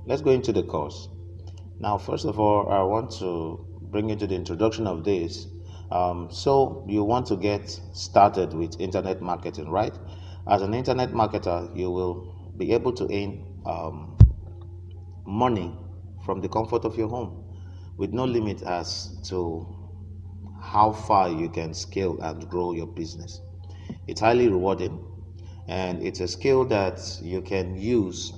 Let's go into the course. Now, first of all, I want to bring you to the introduction of this. So, you want to get started with internet marketing, right? As an internet marketer, you will be able to earn money from the comfort of your home with no limit as to how far you can scale and grow your business. It's highly rewarding and it's a skill that you can use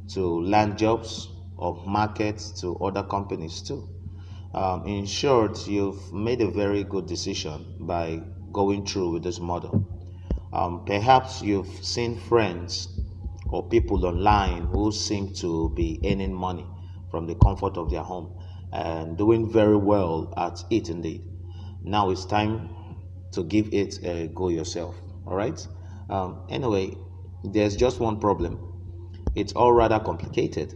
to land jobs or market to other companies too. In short, you've made a very good decision by going through with this model. Perhaps you've seen friends or people online who seem to be earning money from the comfort of their home and doing very well at it indeed. Now it's time to give it a go yourself. All right. Anyway, there's just one problem. It's all rather complicated.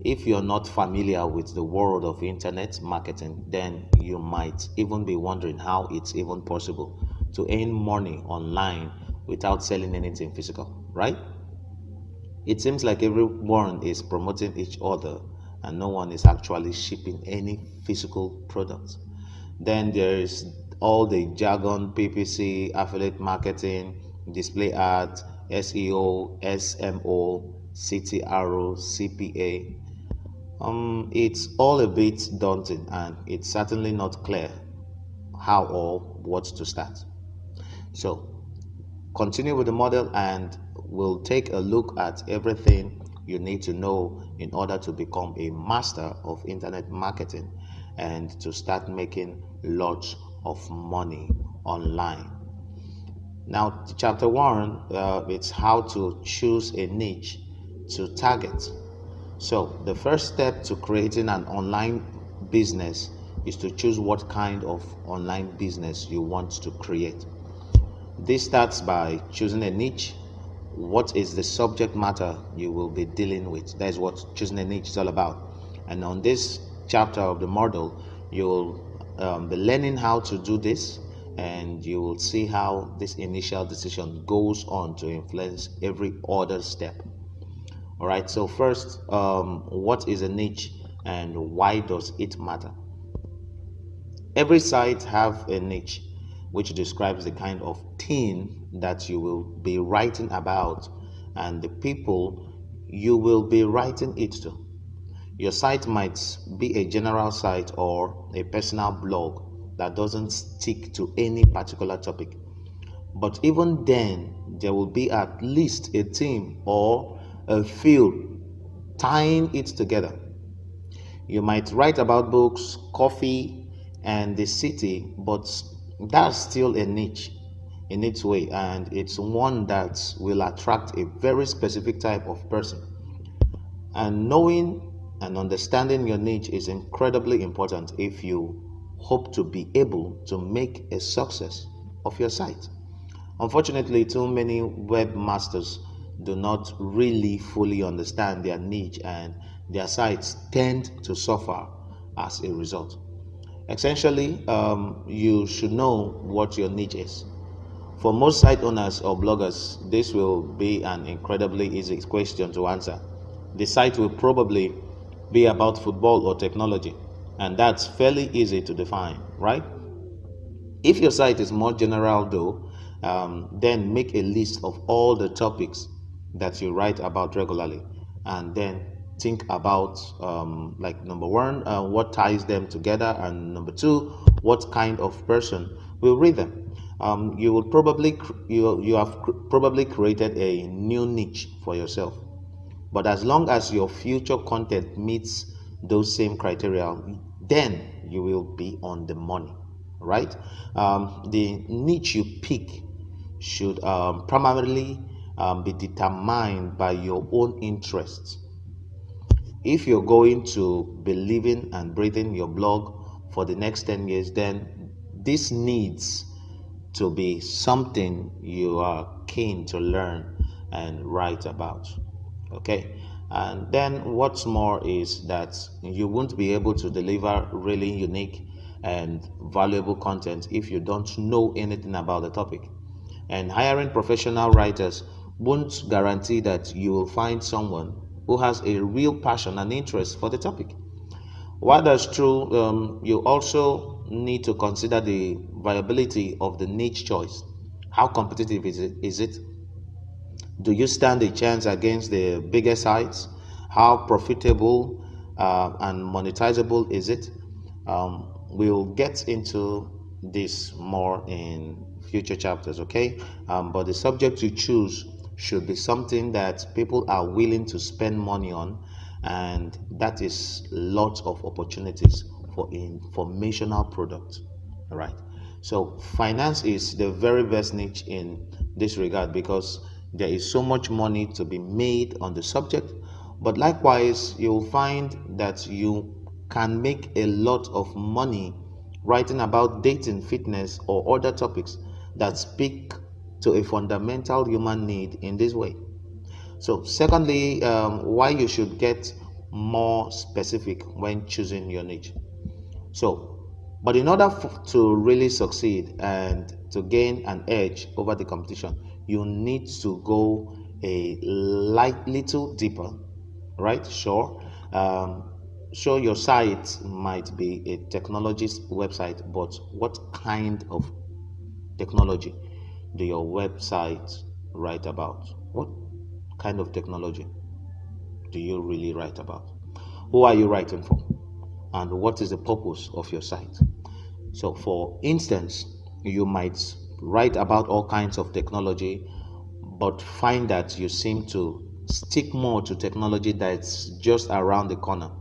If you're not familiar with the world of internet marketing, then you might even be wondering how it's even possible to earn money online without selling anything physical, right? It seems like everyone is promoting each other and no one is actually shipping any physical product. Then there is all the jargon, PPC, affiliate marketing, display ads, SEO, SMO, CTRO, CPA. It's all a bit daunting and it's certainly not clear how or what to start. So, continue with the model and we'll take a look at everything you need to know in order to become a master of internet marketing and to start making lots of money online. Now, chapter one, it's how to choose a niche to target. So, the first step to creating an online business is to choose what kind of online business you want to create. This starts by choosing a niche. What is the subject matter you will be dealing with? That is what choosing a niche is all about. And on this chapter of the model, you'll be learning how to do this, and you will see how this initial decision goes on to influence every other step. All right. So first, what is a niche, and why does it matter? Every site have a niche which describes the kind of thing that you will be writing about and the people you will be writing it to. Your site might be a general site or a personal blog that doesn't stick to any particular topic. But even then, there will be at least a theme or a field tying it together. You might write about books, coffee, and the city, but that's still a niche in its way, and it's one that will attract a very specific type of person. And knowing and understanding your niche is incredibly important if you hope to be able to make a success of your site. Unfortunately, too many webmasters do not really fully understand their niche and their sites tend to suffer as a result. Essentially, you should know what your niche is. For most site owners or bloggers, this will be an incredibly easy question to answer. The site will probably be about football or technology, and that's fairly easy to define, right? If your site is more general, though, then make a list of all the topics that you write about regularly, and then think about like number one, what ties them together, and number two, what kind of person will read them. You will probably you have probably created a new niche for yourself, but as long as your future content meets those same criteria, then you will be on the money, right? The niche you pick should primarily be determined by your own interests. If you're going to be living and breathing your blog for the next 10 years, then this needs to be something you are keen to learn and write about. Okay. And then what's more is that you won't be able to deliver really unique and valuable content if you don't know anything about the topic. And hiring professional writers won't guarantee that you will find someone who has a real passion and interest for the topic. While that's true, you also need to consider the viability of the niche choice. How competitive is it? Do you stand a chance against the bigger sites? How profitable and monetizable is it? We'll get into this more in future chapters, okay? But the subject you choose should be something that people are willing to spend money on, and that is lots of opportunities for informational products. All right. So finance is the very best niche in this regard because there is so much money to be made on the subject. But likewise, you'll find that you can make a lot of money writing about dating, fitness, or other topics that speak to a fundamental human need in this way. So, secondly, why you should get more specific when choosing your niche. So, but in order to really succeed and to gain an edge over the competition, you need to go a little deeper, right? Sure. Sure, your site might be a technologist website, but what kind of technology do your website write about? What kind of technology do you really write about? Who are you writing for? And what is the purpose of your site? So, for instance, you might write about all kinds of technology, but find that you seem to stick more to technology that's just around the corner.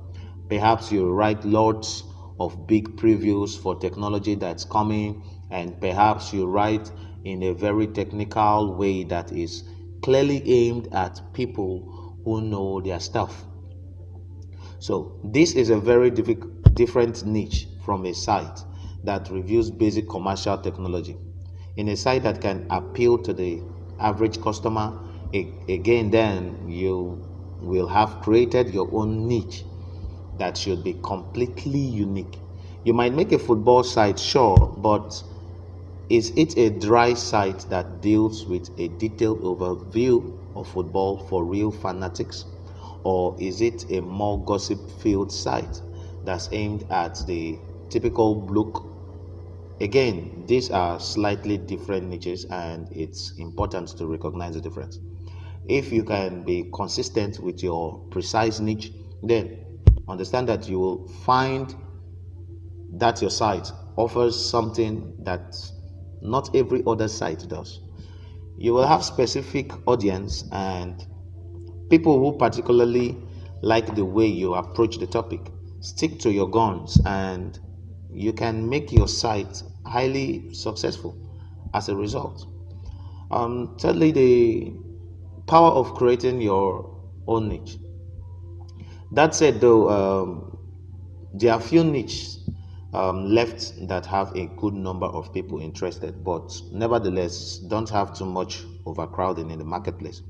Perhaps you write lots of big previews for technology that's coming, and perhaps you write in a very technical way that is clearly aimed at people who know their stuff. So this is a very different niche from a site that reviews basic commercial technology. In a site that can appeal to the average customer, again, then you will have created your own niche that should be completely unique. You might make a football site, sure, but is it a dry site that deals with a detailed overview of football for real fanatics? Or is it a more gossip filled site that's aimed at the typical bloke? Again, these are slightly different niches, and it's important to recognize the difference. If you can be consistent with your precise niche, then understand that you will find that your site offers something that not every other site does. You will have specific audience and people who particularly like the way you approach the topic. Stick to your guns, and you can make your site highly successful as a result. Thirdly, the power of creating your own niche. That said, though, there are few niches left that have a good number of people interested, but nevertheless don't have too much overcrowding in the marketplace.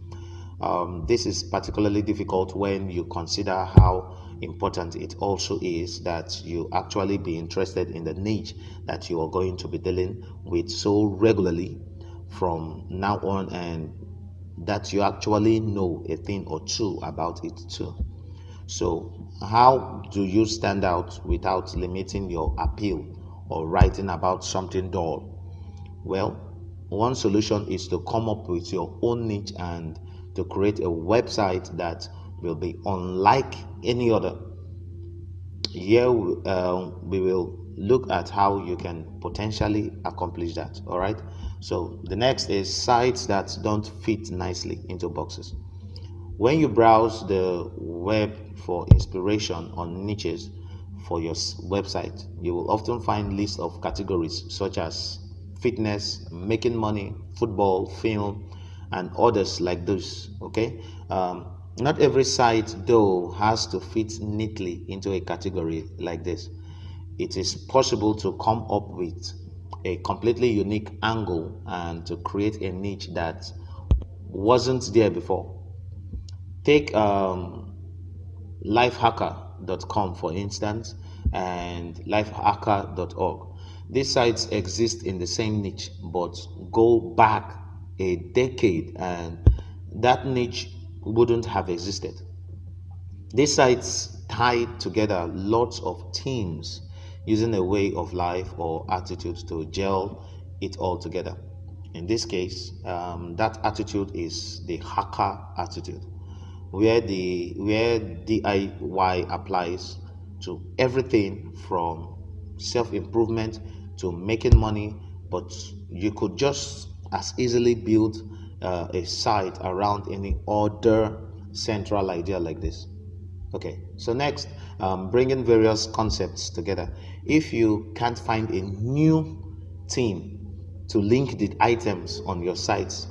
This is particularly difficult when you consider how important it also is that you actually be interested in the niche that you are going to be dealing with so regularly from now on, and that you actually know a thing or two about it too. So, how do you stand out without limiting your appeal or writing about something dull? Well, one solution is to come up with your own niche and to create a website that will be unlike any other. Here, we will look at how you can potentially accomplish that. All right. So, the next is sites that don't fit nicely into boxes. When you browse the web for inspiration on niches for your website, you will often find lists of categories such as fitness, making money, football, film, and others like those. Okay, not every site though has to fit neatly into a category like this. It is possible to come up with a completely unique angle and to create a niche that wasn't there before. Take lifehacker.com for instance, and lifehacker.org. These sites exist in the same niche but go back a decade, and that niche wouldn't have existed. These sites tie together lots of teams using a way of life or attitude to gel it all together. In this case, that attitude is the hacker attitude, where DIY applies to everything from self-improvement to making money, but you could just as easily build a site around any other central idea like this. Okay, so next, bringing various concepts together. If you can't find a new team to link the items on your sites,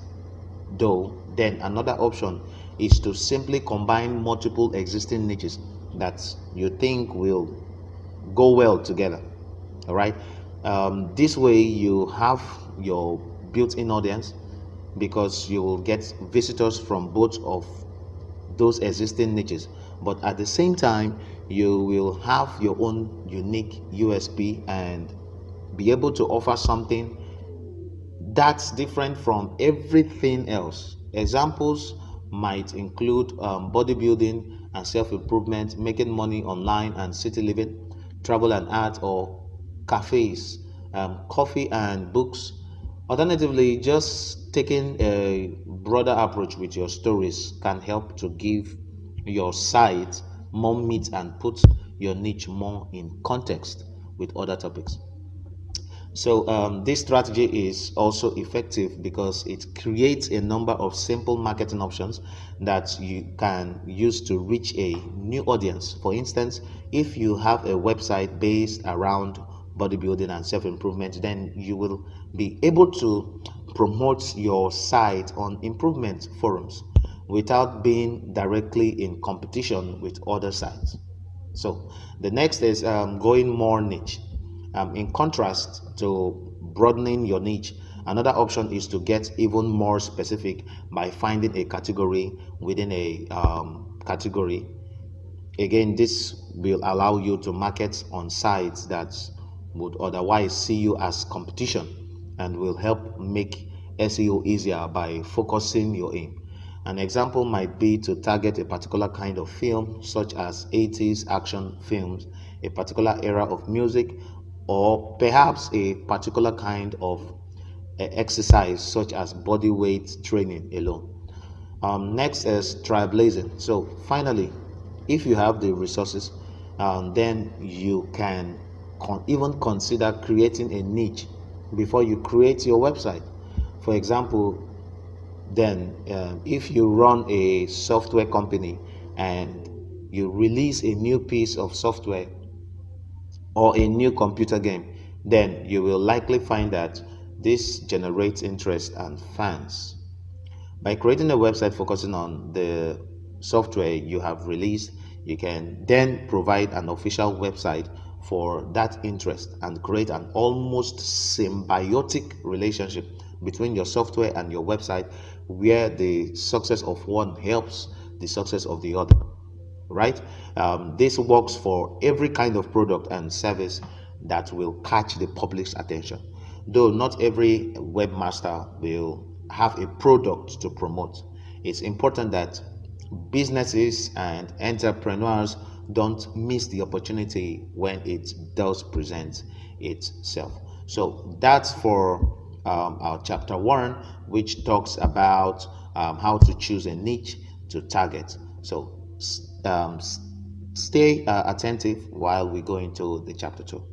though, then another option is to simply combine multiple existing niches that you think will go well together. All right, this way you have your built-in audience because you will get visitors from both of those existing niches, but at the same time you will have your own unique USP and be able to offer something that's different from everything else. Examples might include bodybuilding and self-improvement, making money online and city living, travel and art, or cafes, coffee and books. Alternatively, just taking a broader approach with your stories can help to give your site more meat and put your niche more in context with other topics. So this strategy is also effective because it creates a number of simple marketing options that you can use to reach a new audience. For instance, if you have a website based around bodybuilding and self-improvement, then you will be able to promote your site on improvement forums without being directly in competition with other sites. So the next is going more niche. In contrast to broadening your niche, another option is to get even more specific by finding a category within a category. Again, this will allow you to market on sites that would otherwise see you as competition and will help make SEO easier by focusing your aim. An example might be to target a particular kind of film, such as 80s action films, a particular era of music, or perhaps a particular kind of exercise, such as body weight training alone. Next is trailblazing. So, finally, if you have the resources, then you can even consider creating a niche before you create your website. For example, then if you run a software company and you release a new piece of software or a new computer game, then you will likely find that this generates interest and fans. By creating a website focusing on the software you have released, you can then provide an official website for that interest and create an almost symbiotic relationship between your software and your website, where the success of one helps the success of the other. Right? This works for every kind of product and service that will catch the public's attention. Though not every webmaster will have a product to promote, it's important that businesses and entrepreneurs don't miss the opportunity when it does present itself. So that's for our chapter one, which talks about how to choose a niche to target. So um, stay attentive while we go into the chapter two.